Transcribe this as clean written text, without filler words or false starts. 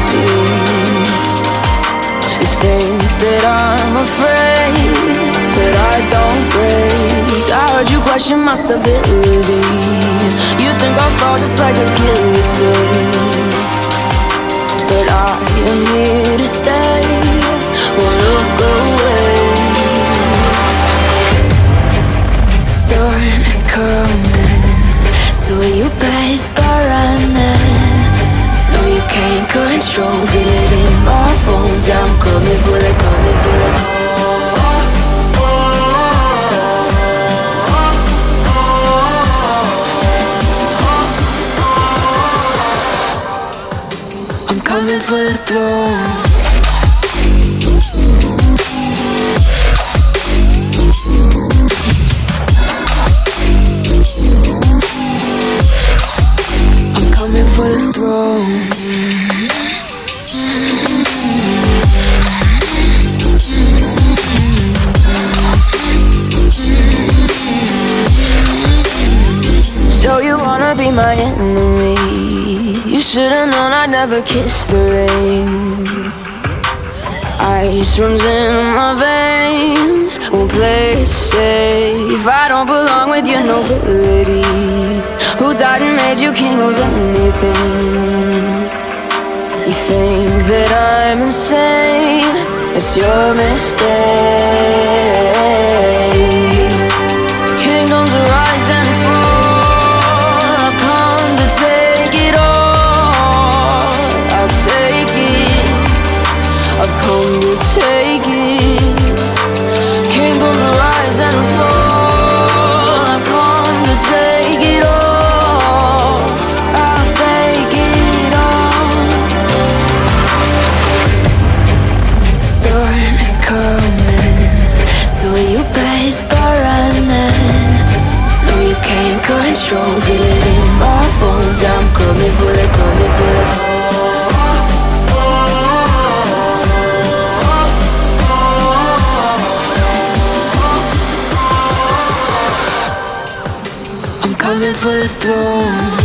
see. You think that I'm afraid, but I don't break. I heard you question my stability. You think I'll fall just like a guillotine, but I am here to stay. Won't look away. The storm is coming, so you better start running. No, you can't control, feel it in my bones. I'm coming for the, coming for the. I'm coming for the throne. I'm coming for the throne. So you wanna be my enemy? You should've known I'd never kiss the rain. Ice runs in my veins, won't play it safe. I don't belong with your nobility. Who died and made you king of anything? You think that I'm insane? It's your mistake. Kingdoms rise and fall, I've come to take it all. I'll take it, I've come to take it. Kingdoms rise and fall, I've come to take it all. I'll take it all. The storm is coming, so you better start running. No, you can't control, feel it in my bones. I'm coming for the, coming for the. I'm coming for the throne.